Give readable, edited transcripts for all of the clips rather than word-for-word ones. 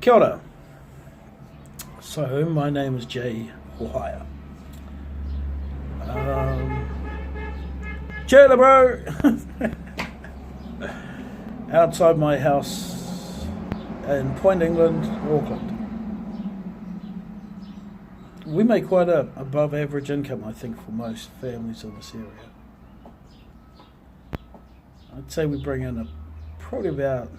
Kia ora. So, my name is Jay Hohaya. Cheer, bro! Outside my house in Point England, Auckland. We make quite a above average income, I think, for most families in this area. I'd say we bring in probably about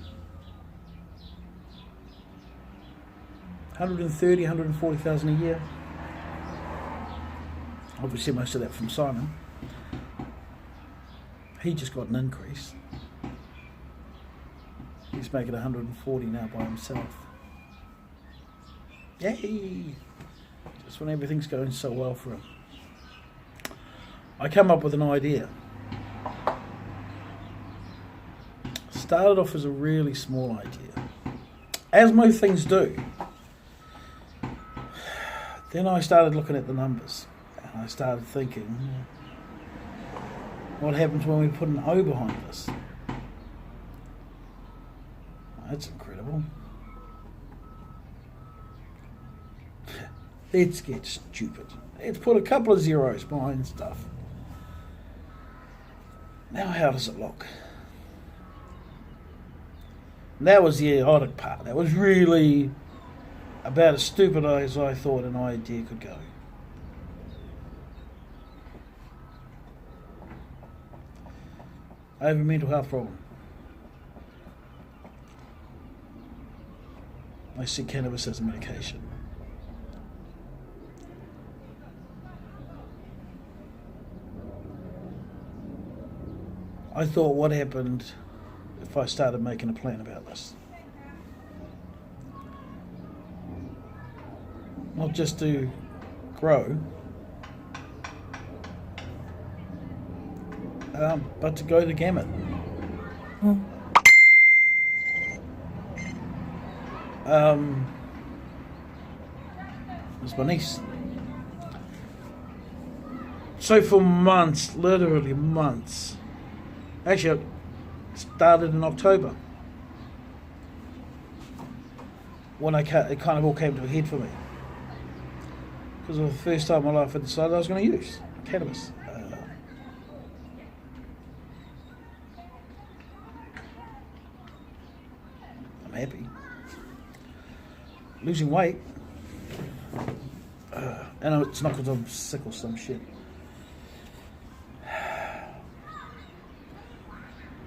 130, 140,000 a year. Obviously most of that from Simon. He just got an increase. He's making 140 now by himself. Yay! Just when everything's going so well for him. I came up with an idea. Started off as a really small idea, as most things do. Then I started looking at the numbers, and I started thinking, what happens when we put an O behind this? That's incredible. Let's get stupid. Let's put a couple of zeros behind stuff. Now how does it look? And that was the idiotic part. That was really about as stupid as I thought an idea could go. I have a mental health problem. I see cannabis as a medication. I thought, what happened if I started making a plan about this? Not just to grow, but to go the gamut. It's my niece. So for months, literally months, actually it started in October, when it kind of all came to a head for me. Because it was the first time in my life I decided I was going to use cannabis. I'm happy. Losing weight. And it's not because I'm sick or some shit.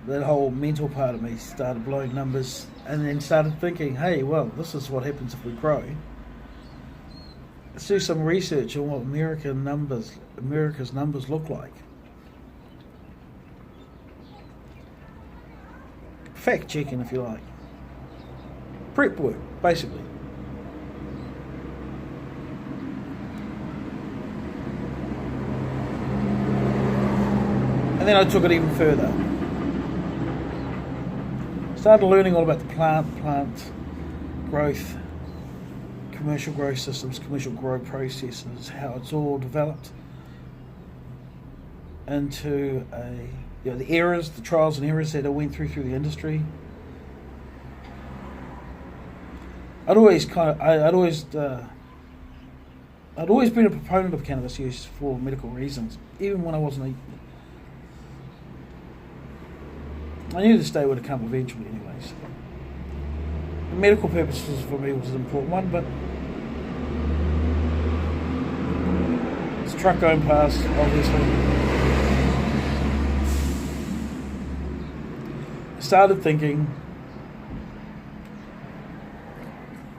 That whole mental part of me started blowing numbers, and then started thinking, hey, well, this is what happens if we grow. Let's do some research on what America's numbers look like. Fact checking, if you like. Prep work, basically. And then I took it even further. Started learning all about the plant growth, commercial growth systems, commercial grow processes, how it's all developed into the errors, the trials and errors that I went through the industry. I'd always been a proponent of cannabis use for medical reasons, even when I wasn't. I knew this day would have come eventually anyways. The medical purposes for me was an important one, but it's a truck going past, obviously. I started thinking,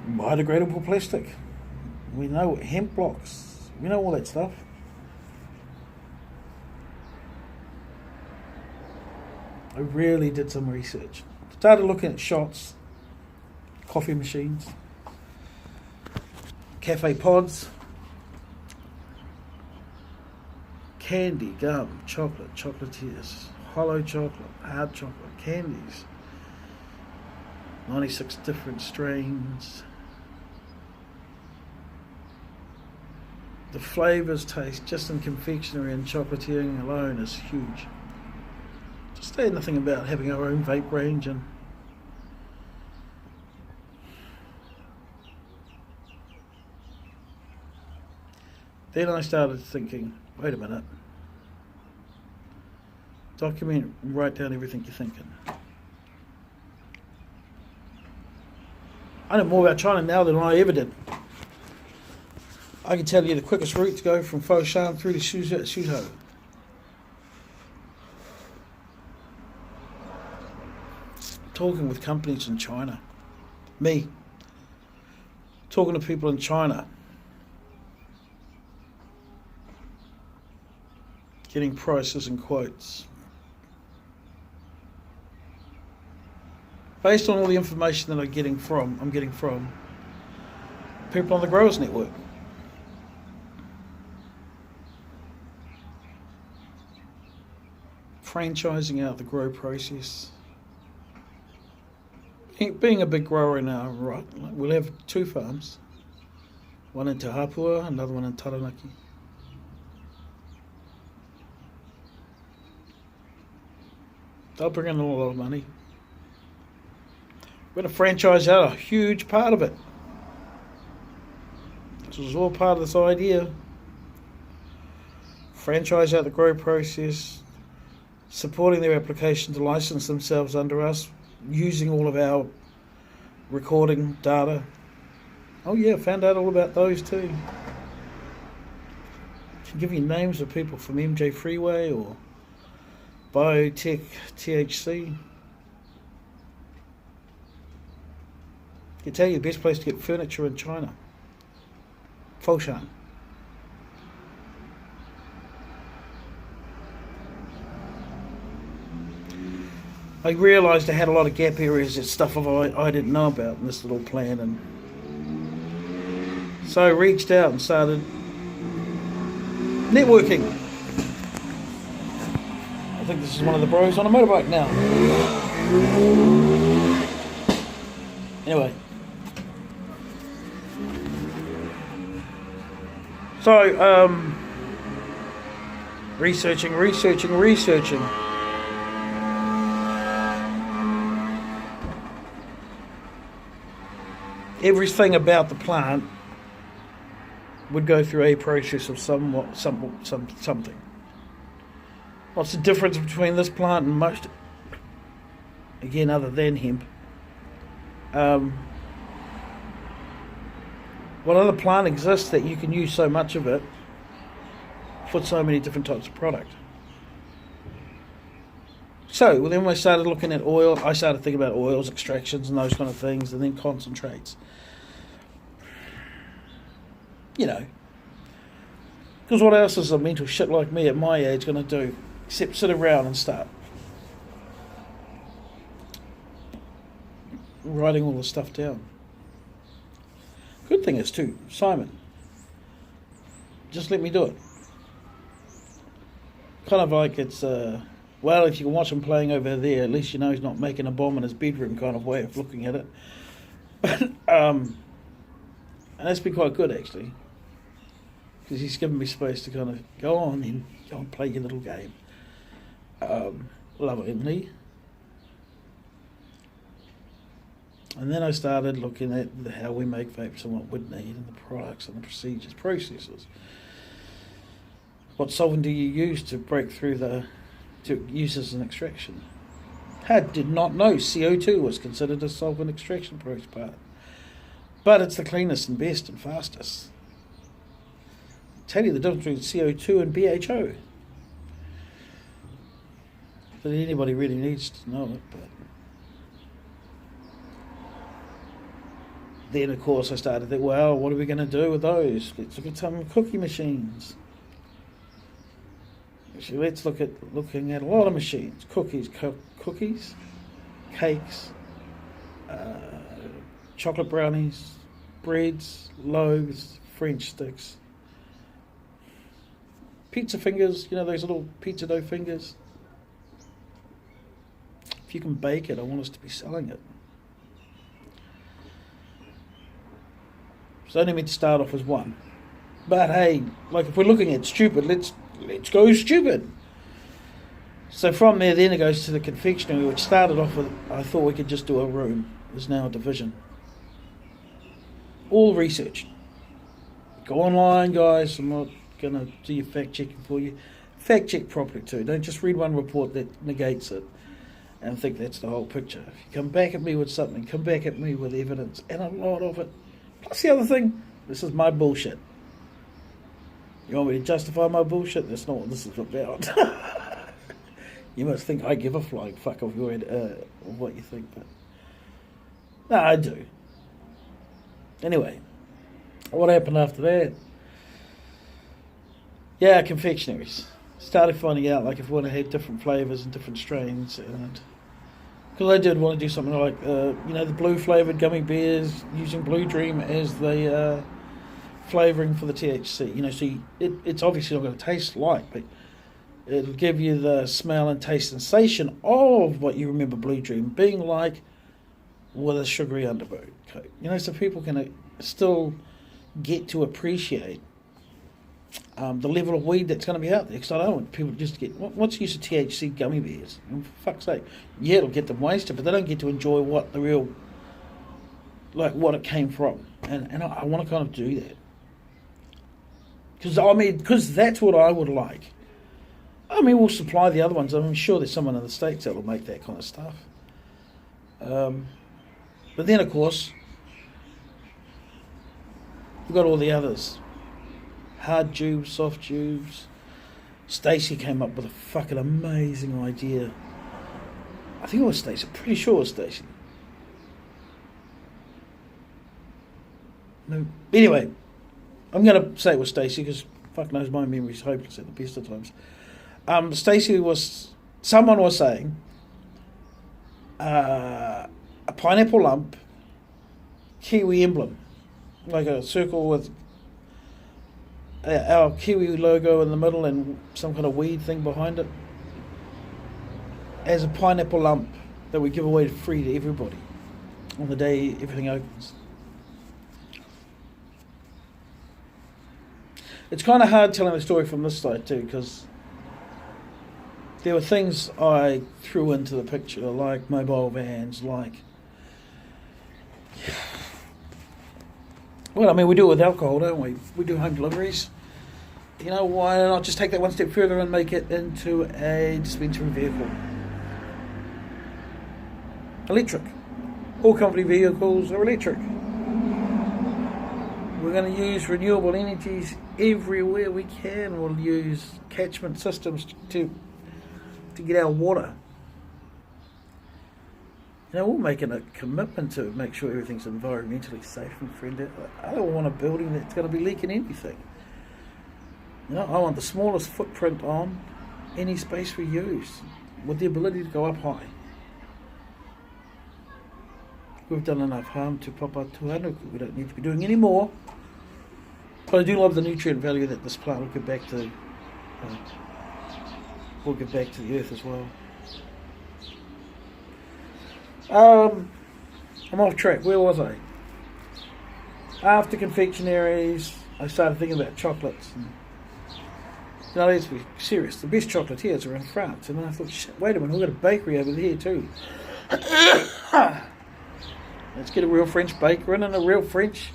biodegradable plastic. We know hemp blocks. We know all that stuff. I really did some research. Started looking at shots, coffee machines, cafe pods, candy, gum, chocolate, chocolatiers, hollow chocolate, hard chocolate, candies, 96 different strains. The flavours taste just in confectionery and chocolatiering alone is huge. Just say nothing about having our own vape range and Then I started thinking, wait a minute. Document and write down everything you're thinking. I know more about China now than I ever did. I can tell you the quickest route to go from Foshan through to Suzhou. Talking with companies in China. Me. Talking to people in China. Getting prices and quotes. Based on all the information that I'm getting from people on the Growers Network. Franchising out the grow process. Being a big grower now, right, we'll have 2 farms. One in Te Hapua, another one in Taranaki. They'll bring in a lot of money. We're going to franchise out a huge part of it. This was all part of this idea. Franchise out the grow process, supporting their application to license themselves under us, using all of our recording data. Oh yeah, found out all about those too. Can give you names of people from MJ Freeway or Biotech THC. I can tell you the best place to get furniture in China. Foshan. I realised I had a lot of gap areas and stuff I didn't know about in this little plan, and so I reached out and started networking. I think this is one of the bros on a motorbike now. Anyway. So, researching. Everything about the plant would go through a process of something. What's the difference between this plant and most, again, other than hemp? What other plant exists that you can use so much of it for so many different types of product? So, well, then when I started looking at oil, I started thinking about oils, extractions and those kind of things, and then concentrates. You know, because what else is a mental shit like me at my age going to do except sit around and start writing all the stuff down? Good thing is too, Simon, just let me do it. Kind of like it's, well, if you can watch him playing over there, at least you know he's not making a bomb in his bedroom kind of way of looking at it. And that's been quite good actually, because he's given me space to kind of go on and play your little game. Love it, isn't he? And then I started looking at how we make vapes and what we'd need and the products and the procedures, processes. What solvent do you use to break through to use as an extraction? I did not know CO2 was considered a solvent extraction part. But it's the cleanest and best and fastest. I'll tell you the difference between CO2 and BHO. But anybody really needs to know it, but then, of course, I started to think, well, what are we going to do with those? Let's look at some cookie machines. Actually, let's looking at a lot of machines. Cookies, cakes, chocolate brownies, breads, loaves, French sticks, pizza fingers, you know, those little pizza dough fingers. If you can bake it, I want us to be selling it. It's only meant to start off as one. But hey, like if we're looking at stupid, let's go stupid. So from there, then it goes to the confectionery, which started off with, I thought we could just do a room. There's now a division. All research. Go online, guys. I'm not going to do your fact checking for you, fact check properly too. Don't just read one report that negates it and think that's the whole picture. If you come back at me with something, come back at me with evidence and a lot of it. Plus the other thing, this is my bullshit. You want me to justify my bullshit? That's not what this is about. You must think I give a flying fuck of what you think, but no, I do. Anyway, what happened after that? Yeah, confectionaries. Started finding out like if we want to have different flavours and different strains, and because I did want to do something like the blue flavoured gummy bears using Blue Dream as the flavouring for the THC. So it's obviously not going to taste like, but it'll give you the smell and taste sensation of what you remember Blue Dream being like, with a sugary undercoat. So people can still get to appreciate the level of weed that's going to be out there. Because I don't want people to just get, what's the use of THC gummy bears? And for fuck's sake, yeah, it'll get them wasted, but they don't get to enjoy what the real, like what it came from. And I want to kind of do that. Because that's what I would like. We'll supply the other ones. I'm sure there's someone in the States that will make that kind of stuff. But then, of course, we've got all the others. Hard tubes, soft tubes. Stacey came up with a fucking amazing idea. I think it was Stacey. Pretty sure it was Stacey. No. Anyway, I'm going to say it was Stacey because fuck knows my memory's hopeless at the best of times. Someone was saying a pineapple lump, Kiwi emblem, like a circle with our Kiwi logo in the middle and some kind of weed thing behind it, as a pineapple lump that we give away free to everybody on the day everything opens. It's kind of hard telling the story from this side too, because there were things I threw into the picture, like mobile vans, we do it with alcohol, don't we? We do home deliveries. Why not just take that one step further and make it into a dispensary vehicle? Electric. All company vehicles are electric. We're going to use renewable energies everywhere we can. We'll use catchment systems to get our water. We're making a commitment to make sure everything's environmentally safe and friendly. I don't want a building that's going to be leaking anything. I want the smallest footprint on any space we use, with the ability to go up high. We've done enough harm to pop up 200. We don't need to be doing any more. But I do love the nutrient value that this plant will give back to. Will give back to the earth as well. I'm off track. Where was I? After confectionaries, I started thinking about chocolates. Let's be serious. The best chocolate here is around France. And then I thought, shit, wait a minute, we've got a bakery over there too. Let's get a real French baker in and a real French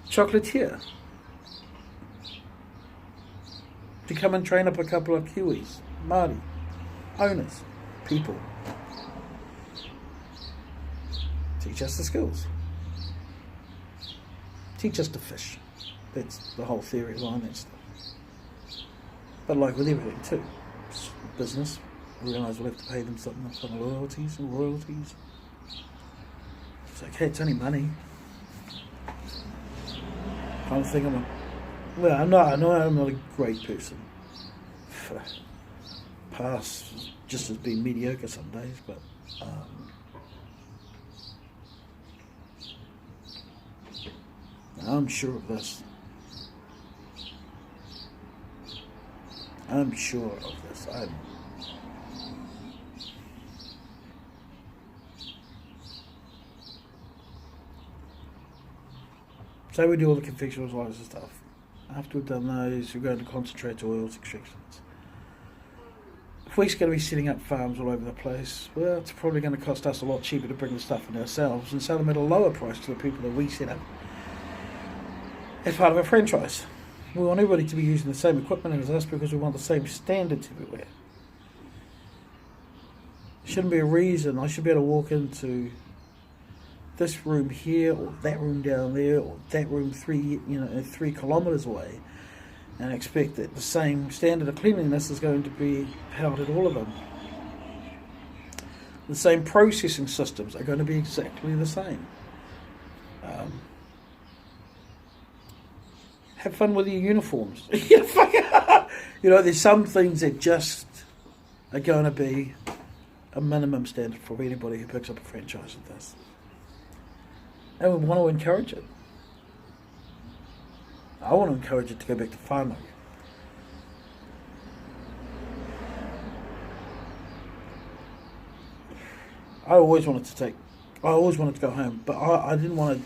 chocolatier to come and train up a couple of Kiwis, Māori, owners, people. Teach us the skills. Teach us to fish. That's the whole theory behind that stuff. But like with everything too, it's business, we realise we'll have to pay them something like some royalties and royalties. It's okay, it's only money. I'm thinking, I'm not a great person. Pass just as being mediocre some days, but I'm sure of this. I'm sure of this. So we do all the confectionaries and stuff. After we've done those, we go into concentrate oils extractions. If we're going to be setting up farms all over the place, well, it's probably going to cost us a lot cheaper to bring the stuff in ourselves and sell them at a lower price to the people that we set up as part of a franchise. We want everybody to be using the same equipment as us because we want the same standards everywhere. There shouldn't be a reason I should be able to walk into this room here or that room down there or that room 3 kilometres away and expect that the same standard of cleanliness is going to be held at all of them. The same processing systems are going to be exactly the same. Have fun with your uniforms. There's some things that just are going to be a minimum standard for anybody who picks up a franchise of this. And we want to encourage it. I want to encourage it to go back to whānau. I always wanted to go home, but I didn't want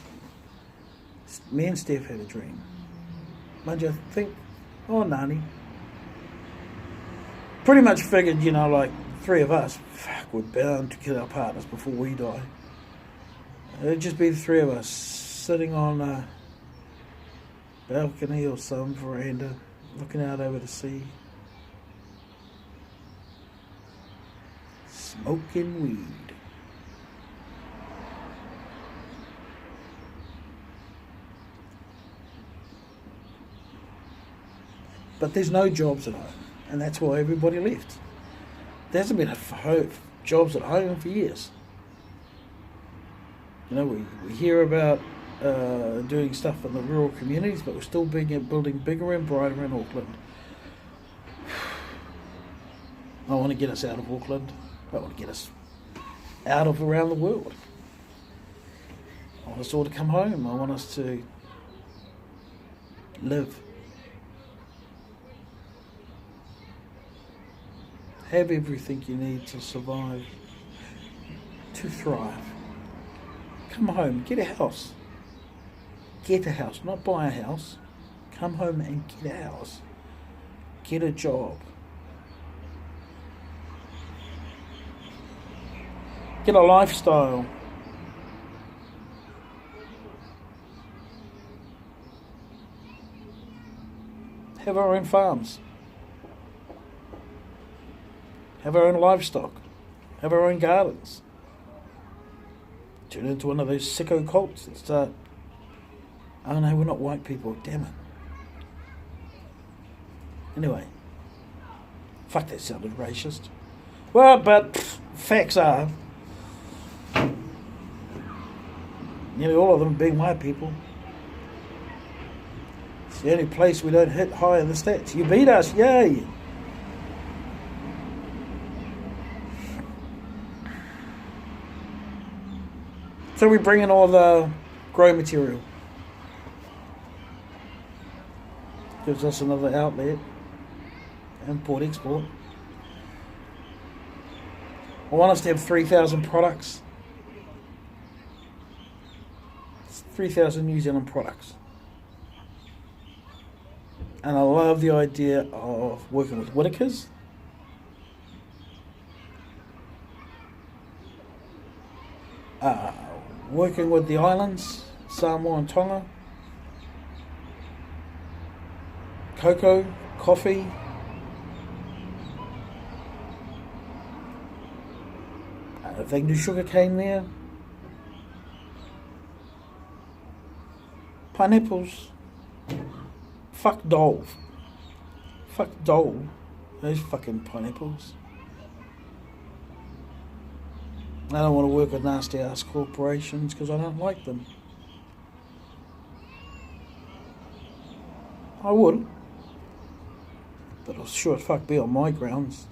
to. Me and Steph had a dream. Mind you, I think, Nani. Pretty much figured, like 3 of us, we're bound to kill our partners before we die. It'd just be the 3 of us sitting on a balcony or some veranda, looking out over the sea, smoking weed. But there's no jobs at home, and that's why everybody left. There hasn't been jobs at home for years. We hear about doing stuff in the rural communities, but we're still building bigger and brighter in Auckland. I want to get us out of Auckland. I want to get us out of around the world. I want us all to come home. I want us to live. Have everything you need to survive, to thrive. Come home, get a house. Get a house, not buy a house. Come home and get a house. Get a job. Get a lifestyle. Have our own farms. Have our own livestock. Have our own gardens. Turn into one of those sicko cults and start, oh no, we're not white people, damn it. Anyway, fuck, that sounded racist. Well, but facts are, nearly all of them being white people. It's the only place we don't hit high in the stats. You beat us, yay! So we bring in all the grow material. Gives us another outlet. Import, export. I want us to have 3,000 products. It's 3,000 New Zealand products. And I love the idea of working with Whitakers. Working with the islands, Samoa and Tonga. Cocoa, coffee. If they can do sugar cane there. Pineapples. Fuck dole. Fuck dole. Those fucking pineapples. I don't want to work with nasty ass corporations because I don't like them. I would, but it'll sure as fuck be on my grounds.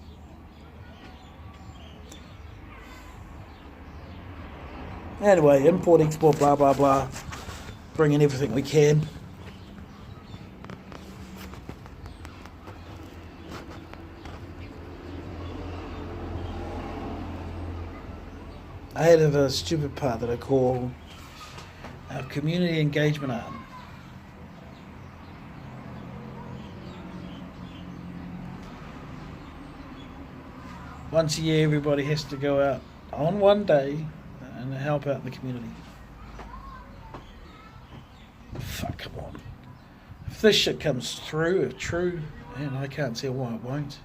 Anyway, import, export, blah blah blah. Bring in everything we can. I had a stupid part that I call our community engagement arm. Once a year, everybody has to go out on one day and help out the community. Fuck, come on. If this shit comes through, if true, and I can't see why it won't.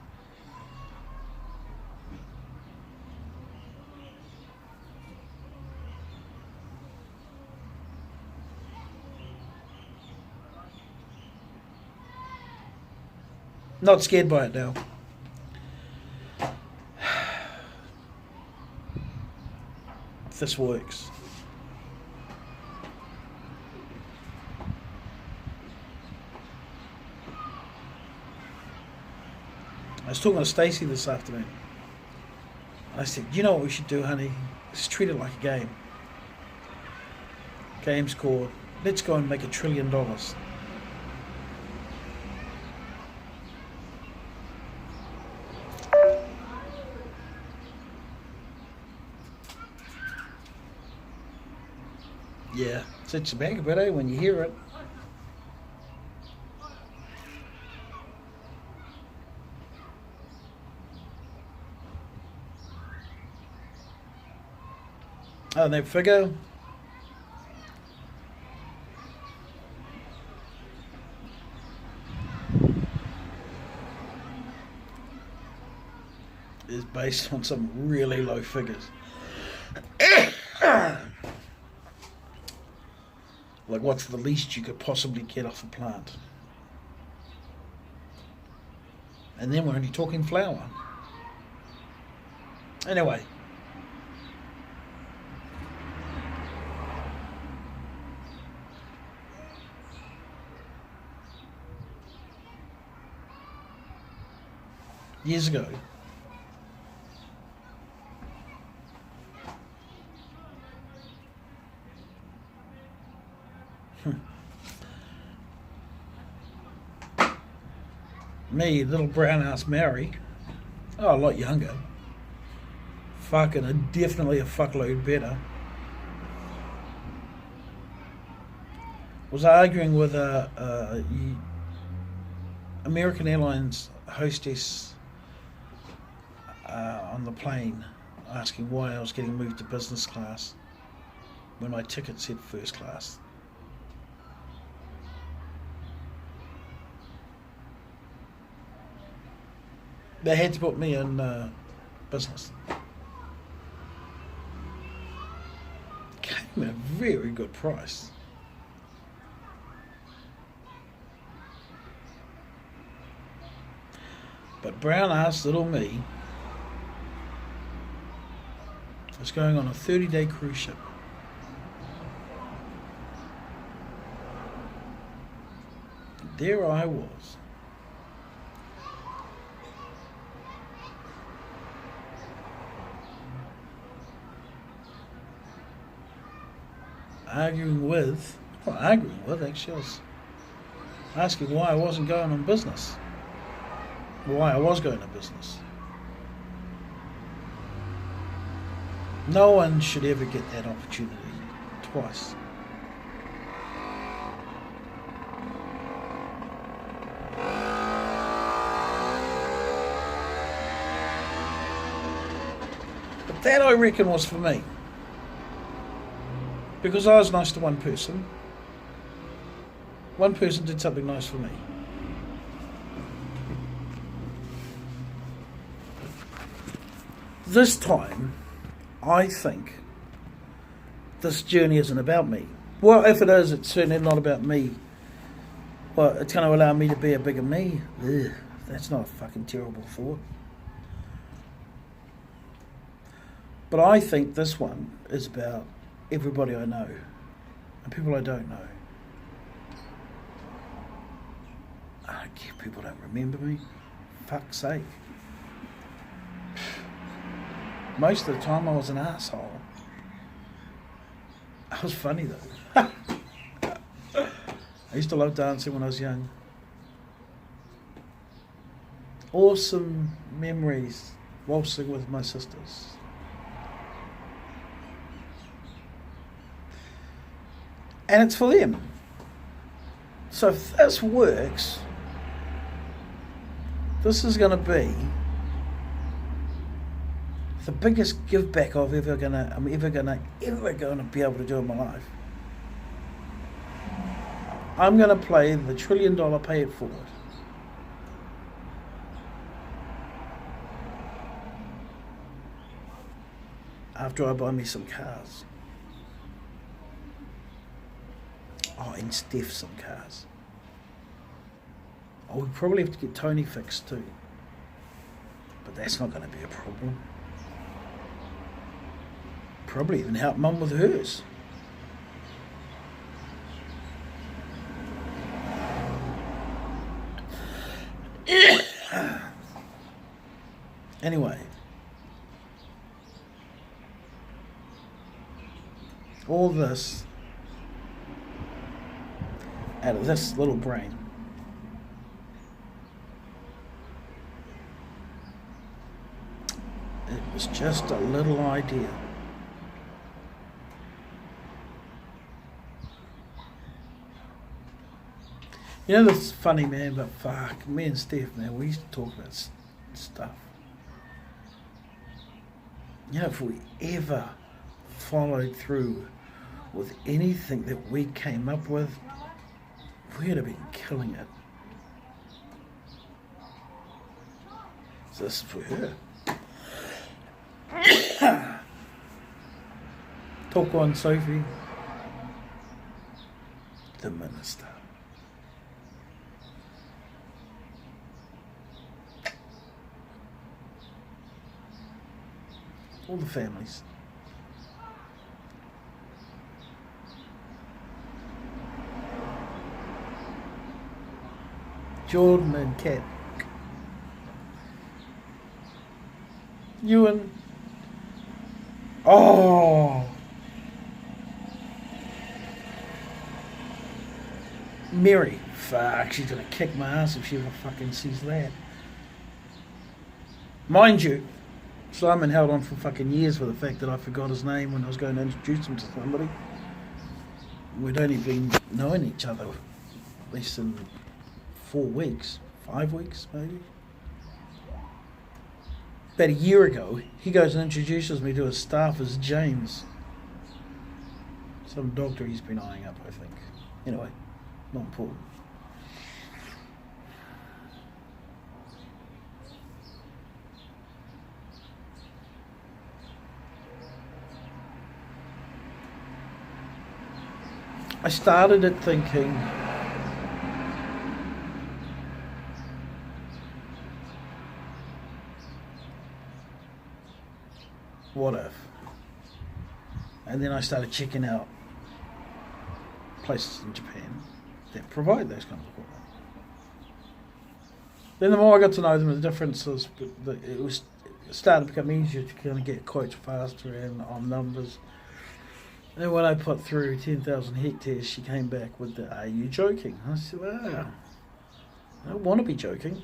Not scared by it now. This works. I was talking to Stacey this afternoon. I said, you know what we should do, honey? Let's treat it like a game. Game's called, let's go and make $1 trillion. Yeah, sits your back a bit, eh, when you hear it. Oh, and that figure. Is based on some really low figures. Like, what's the least you could possibly get off a plant? And then we're only talking flour. Anyway. Years ago, me, little brown ass Mary, a lot younger, fucking definitely a fuckload better, was arguing with a American Airlines hostess on the plane, asking why I was getting moved to business class when my ticket said first class. They had to put me in business. Came at a very good price. But brown ass little me was going on a 30-day cruise ship. There I was. Actually, I was asking why I wasn't going on business. Why I was going to business. No one should ever get that opportunity twice. But that, I reckon, was for me. Because I was nice to one person. One person did something nice for me. This time, I think this journey isn't about me. Well, if it is, it's certainly not about me. Well, it's going to allow me to be a bigger me. Ugh, that's not a fucking terrible thought. But I think this one is about everybody I know and people I don't know. I don't care if people don't remember me. Fuck's sake. Most of the time I was an asshole. I was funny though. I used to love dancing when I was young. Awesome memories waltzing with my sisters. And it's for them. So if this works, this is going to be the biggest give back I'm ever gonna be able to do in my life. I'm going to play the $1 trillion pay it forward. After I buy me some cars. Oh, and Steph some cars. Oh, we probably have to get Tony fixed too. But that's not going to be a problem. Probably even help Mum with hers. Anyway. All this out of this little brain. It was just a little idea. You know, that's funny, man, but fuck, me and Steph, man, we used to talk about stuff. You know, if we ever followed through with anything that we came up with, we'd have been killing it. So this is for her. Talk on, Sophie. The minister. All the families. Jordan and Kat. Ewan. Oh. Mary. Fuck, she's gonna kick my ass if she ever fucking sees that. Mind you, Simon held on for fucking years for the fact that I forgot his name when I was going to introduce him to somebody. We'd only been knowing each other less than 4 weeks, 5 weeks maybe. About a year ago, he goes and introduces me to his staff as James. Some doctor he's been eyeing up, I think. Anyway, not important. I started it thinking, what if? And then I started checking out places in Japan that provide those kind of equipment. Then the more I got to know them, the differences, it started to become easier to kind of get quotes faster and on numbers. And when I put through 10,000 hectares, she came back with the, "Are you joking?" I said, "Well, I don't want to be joking."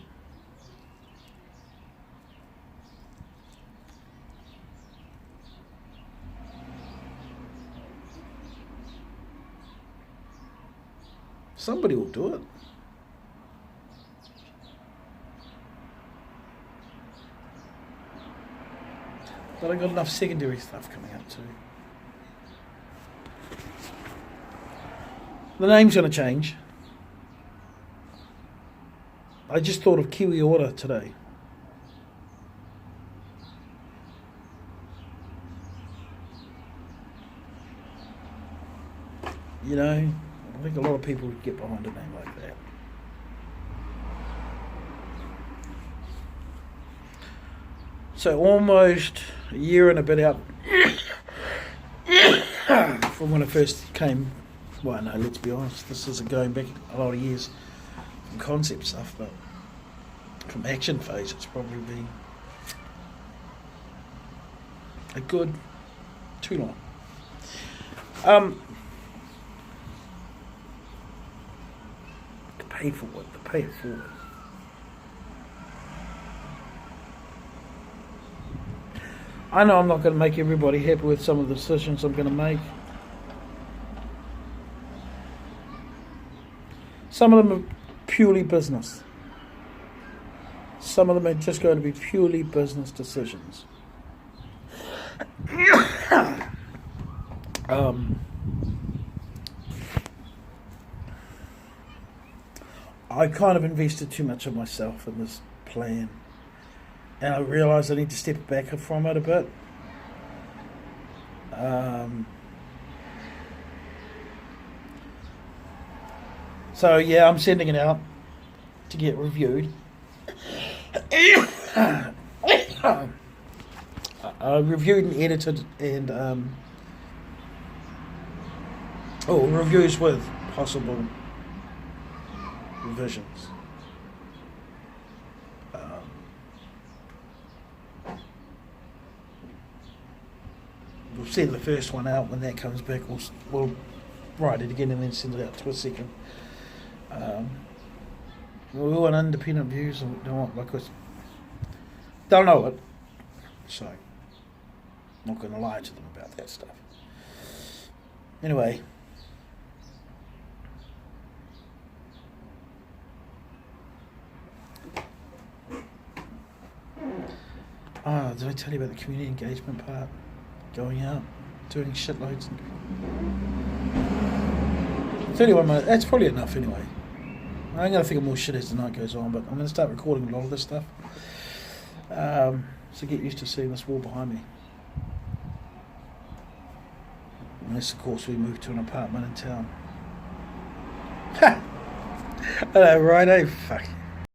Somebody will do it. But I got enough secondary stuff coming up too. The name's going to change. I just thought of Kiwi Order today. You know, I think a lot of people would get behind a name like that. So almost a year and a bit out from when I first came. Well, no, let's be honest, this isn't going back a lot of years from concept stuff, but from action phase it's probably been a good too long. To pay for what? To pay it forward. I know I'm not going to make everybody happy with some of the decisions I'm going to make. Some of them are purely business. Some of them are just going to be purely business decisions. I kind of invested too much of myself in this plan, and I realised I need to step back from it a bit. So yeah, I'm sending it out to get reviewed. Reviewed and edited, and reviews with possible revisions. We'll send the first one out. When that comes back, we'll write it again and then send it out to a second. We want independent views, and don't want because they'll know it. So, I'm not going to lie to them about that stuff. Anyway. Did I tell you about the community engagement part? Going out, doing shitloads. 31 minutes, that's probably enough anyway. I'm going to think of more shit as the night goes on, but I'm going to start recording a lot of this stuff. So get used to seeing this wall behind me. Unless, of course, we move to an apartment in town. Ha! I know, right, eh? Fuck.